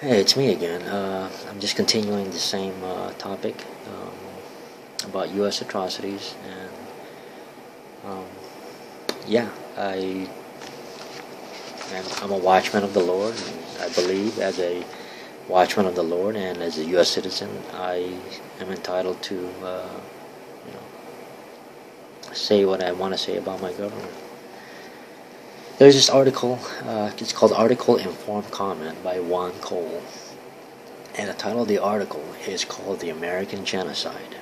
Hey, it's me again. I'm just continuing the same topic about U.S. atrocities, and um, yeah, I'm a watchman of the Lord. And I believe as a watchman of the Lord and as a U.S. citizen, I am entitled to say what I want to say about my government. There's this article. It's called "Article Informed Comment" by Juan Cole. And the title of the article is called "The American Genocide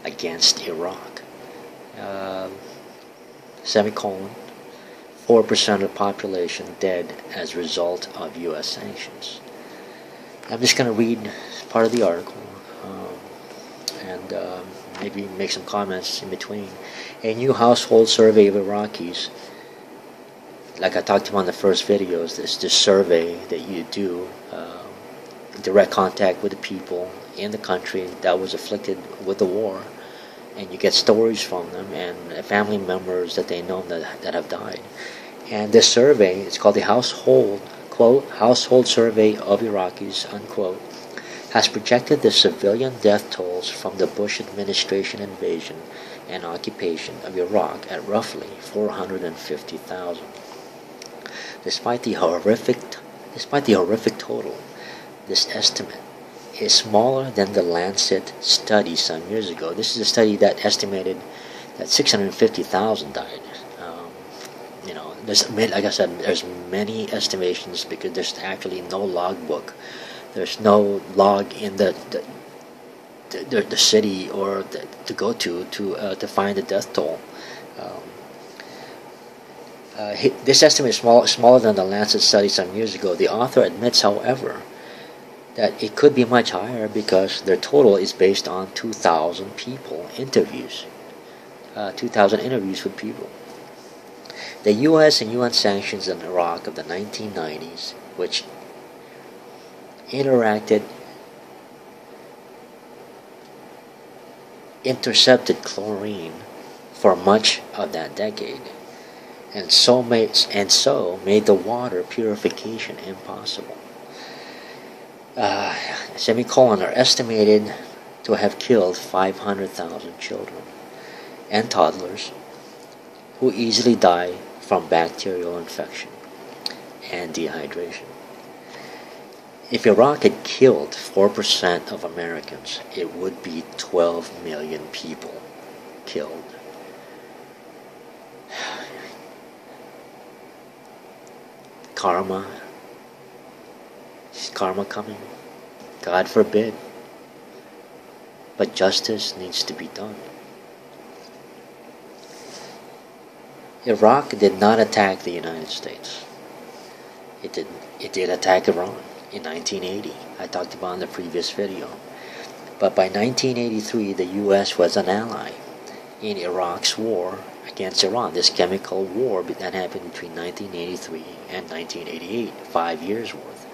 Against Iraq." Semicolon, 4% of the population dead as a result of U.S. sanctions. I'm just going to read part of the article and maybe make some comments in between. A new household survey of Iraqis, like I talked about in the first videos, this survey that you do, direct contact with the people in the country that was afflicted with the war, and you get stories from them and family members that they know that have died. And this survey, it's called the household survey of Iraqis, unquote, has projected the civilian death tolls from the Bush administration invasion and occupation of Iraq at roughly 450,000. Despite the horrific total, this estimate is smaller than the Lancet study some years ago. This is a study that estimated that 650,000 died. Like I said, there's many estimations because there's actually no logbook. There's no log in the city or to go to find the death toll. This estimate is smaller than the Lancet study some years ago. The author admits, however, that it could be much higher because their total is based on 2,000 interviews with people. The U.S. and UN sanctions in Iraq of the 1990s, which intercepted chlorine for much of that decade, and so made the water purification impossible. Semicolon are estimated to have killed 500,000 children and toddlers who easily die from bacterial infection and dehydration. If Iraq had killed 4% of Americans, it would be 12 million people killed. Is karma coming? God forbid. But justice needs to be done. Iraq did not attack the United States. It did attack Iran in 1980. I talked about in the previous video. But by 1983, the U.S. was an ally in Iraq's war against Iran, this chemical war that happened between 1983 and 1988, 5 years worth.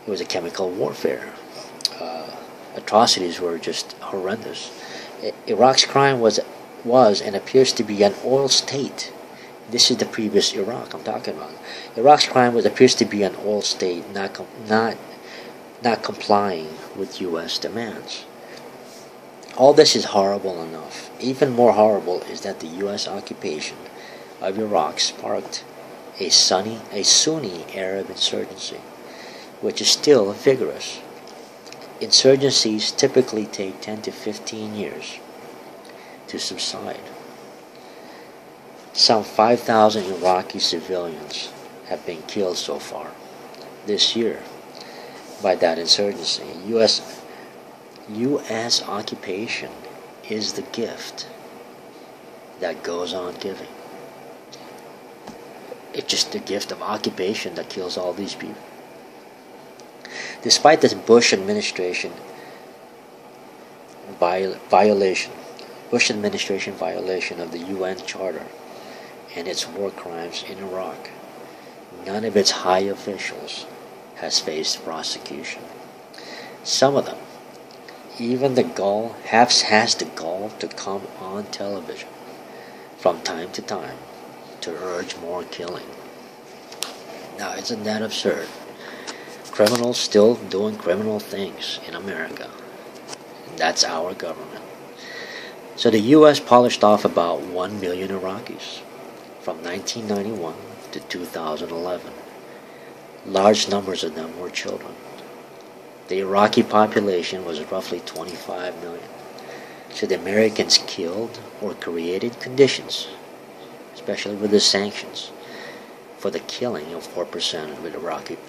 It was a chemical warfare. Atrocities were just horrendous. Iraq's crime was and appears to be an oil state. This is the previous Iraq I'm talking about. Iraq's crime appears to be an oil state, not complying with U.S. demands. All this is horrible enough. Even more horrible is that the U.S. occupation of Iraq sparked a Sunni Arab insurgency, which is still vigorous. Insurgencies typically take 10 to 15 years to subside. Some 5,000 Iraqi civilians have been killed so far this year by that insurgency. U.S. occupation is the gift that goes on giving. It's just the gift of occupation that kills all these people. Despite this Bush administration violation of the UN Charter and its war crimes in Iraq, none of its high officials has faced prosecution. Some of them, even has the gall to come on television from time to time to urge more killing. Now, isn't that absurd? criminals still doing criminal things in America. And that's our government. So the U.S. polished off about 1 million Iraqis from 1991 to 2011. Large numbers of them were children. The Iraqi population was roughly 25 million. So the Americans killed or created conditions, especially with the sanctions, for the killing of 4%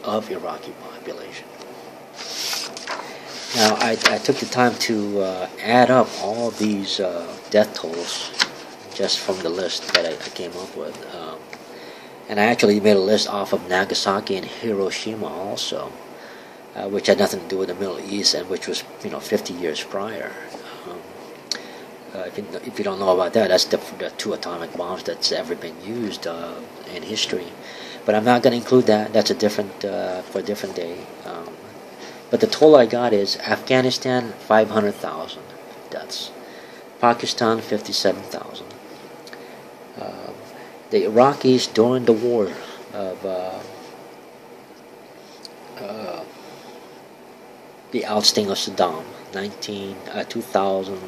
of Iraqi population. Now, I took the time to add up all these death tolls just from the list that I came up with. And I actually made a list off of Nagasaki and Hiroshima also, which had nothing to do with the Middle East and which was, 50 years prior. If you don't know about that, that's the 2 atomic bombs that's ever been used in history. But I'm not going to include that. That's for a different day. But the total I got is Afghanistan, 500,000 deaths. Pakistan, 57,000. The Iraqis during the war of the ousting of Saddam, 2000,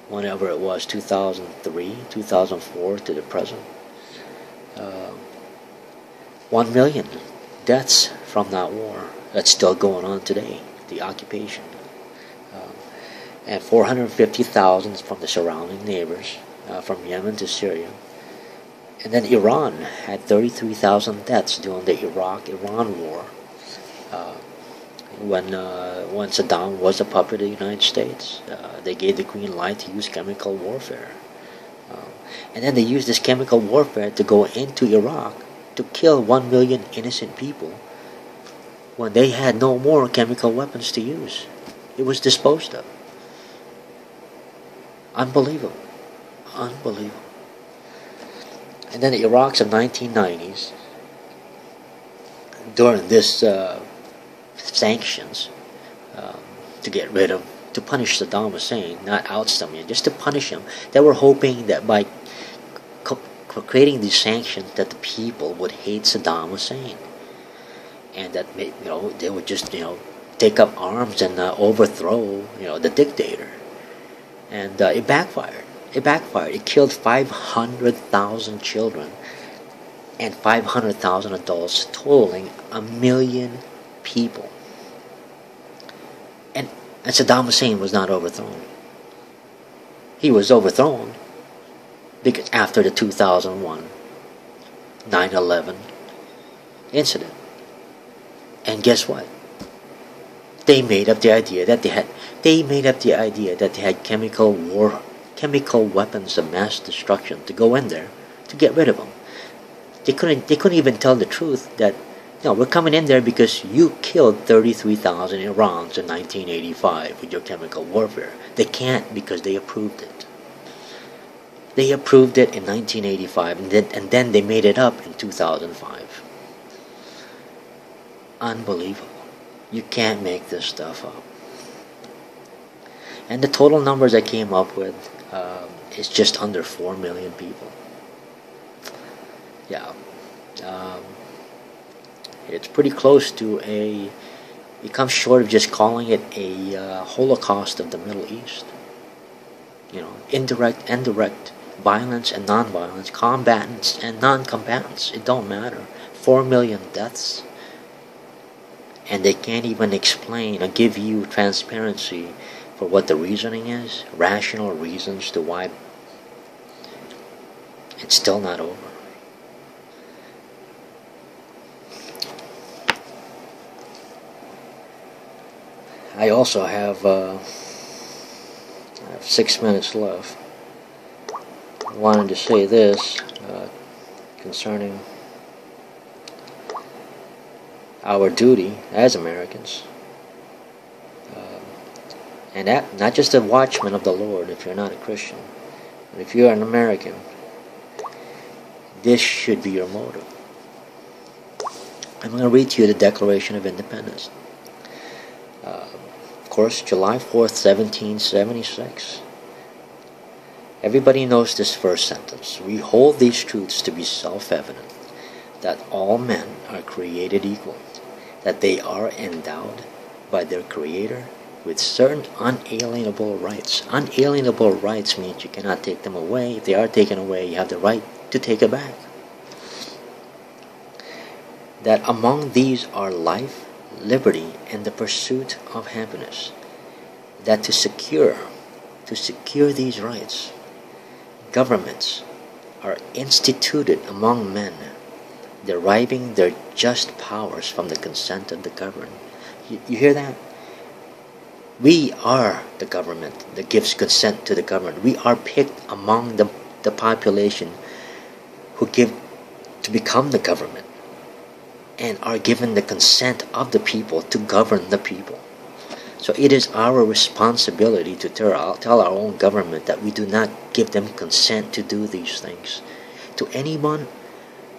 whenever it was, 2003, 2004 to the present. 1 million deaths from that war. That's still going on today, the occupation. And 450,000 from the surrounding neighbors, from Yemen to Syria. And then Iran had 33,000 deaths during the Iraq-Iran war, when Saddam was a puppet of the United States. They gave the green light to use chemical warfare. And then they used this chemical warfare to go into Iraq to kill 1 million innocent people when they had no more chemical weapons to use. It was disposed of. Unbelievable. Unbelievable. And then the Iraqs of 1990s, during this sanctions, to punish Saddam Hussein, not oust him, just to punish him, they were hoping that by creating these sanctions that the people would hate Saddam Hussein, and that they would just take up arms and overthrow the dictator. And it backfired. It killed 500,000 children and 500,000 adults, totaling 1 million people. And Saddam Hussein was not overthrown. He was overthrown because after the 2001 9/11 incident. And guess what? They made up the idea that they had chemical weapons of mass destruction to go in there to get rid of them. They couldn't even tell the truth that, no, we're coming in there because you killed 33,000 Iranians in 1985 with your chemical warfare. They can't, because they approved it. They approved it in 1985, and then they made it up in 2005. Unbelievable. You can't make this stuff up. And the total numbers I came up with is just under 4 million people. Yeah. It's pretty close to it comes short of just calling it a Holocaust of the Middle East. Indirect and direct, violence and non-violence, combatants and non-combatants, it don't matter. 4 million deaths. And they can't even explain or give you transparency for what the reasoning is, rational reasons to why it's still not over. I also have 6 minutes left. I wanted to say this concerning our duty as Americans, and that not just a watchman of the Lord if you're not a Christian, but if you're an American, this should be your motive. I'm going to read to you the Declaration of Independence. Of course, July 4th, 1776. Everybody knows this first sentence. We hold these truths to be self-evident, that all men are created equal, that they are endowed by their Creator with certain unalienable rights. Unalienable rights means you cannot take them away. If they are taken away, you have the right to take it back. That among these are life, liberty, and the pursuit of happiness. That to secure these rights, governments are instituted among men, deriving their just powers from the consent of the governed. You hear that? We are the government that gives consent to the government. We are picked among the population who give to become the government and are given the consent of the people to govern the people. So it is our responsibility to tell our own government that we do not give them consent to do these things to anyone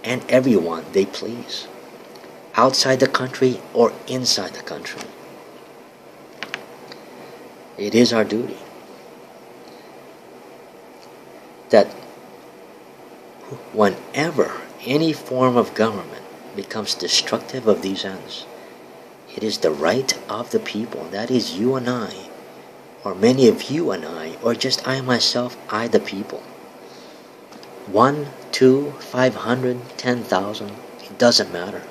and everyone they please, outside the country or inside the country. It is our duty that whenever any form of government becomes destructive of these ends, it is the right of the people, that is you and I, or many of you and I, or just I myself, I the people. 1, 2, 500, 10,000, it doesn't matter.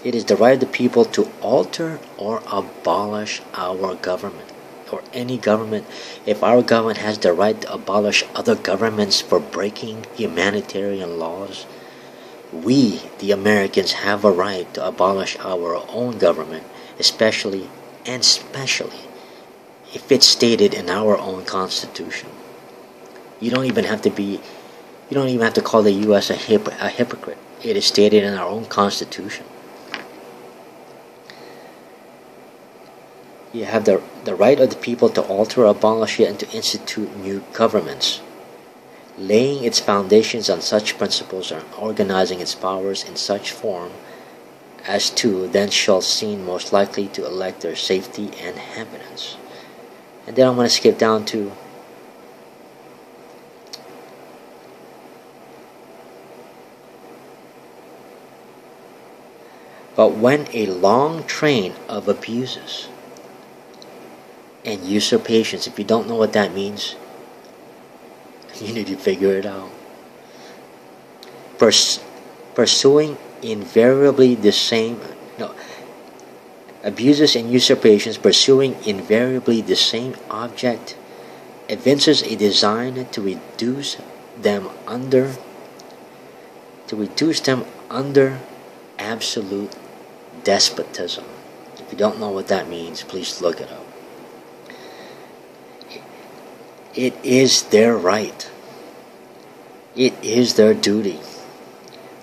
It is the right of the people to alter or abolish our government, or any government. If our government has the right to abolish other governments for breaking humanitarian laws, we, the Americans, have a right to abolish our own government, especially if it's stated in our own Constitution. You don't even have to call the U.S. a hypocrite. It is stated in our own Constitution. You have the right of the people to alter or abolish it and to institute new governments, laying its foundations on such principles and organizing its powers in such form as to then shall seem most likely to elect their safety and happiness. And then I'm going to skip down to but when a long train of abuses and usurpations, if you don't know what that means, you need to figure it out. Pursuing invariably the same, abuses and usurpations, pursuing invariably the same object, evinces a design to reduce them under absolute despotism. If you don't know what that means, please look it up. It is their right, it is their duty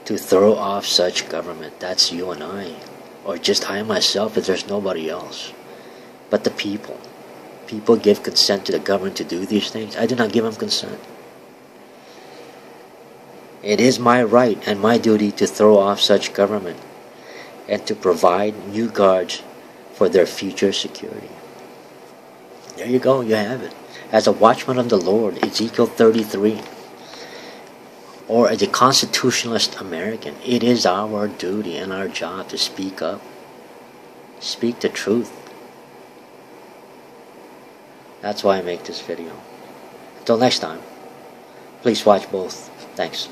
to throw off such government. That's you and I, or just I myself if there's nobody else. But the people give consent to the government to do these things. I do not give them consent. It is my right and my duty to throw off such government and to provide new guards for their future security. There you go, you have it. As a watchman of the Lord, Ezekiel 33, or as a constitutionalist American, it is our duty and our job to speak up, speak the truth. That's why I make this video. Until next time, please watch both. Thanks.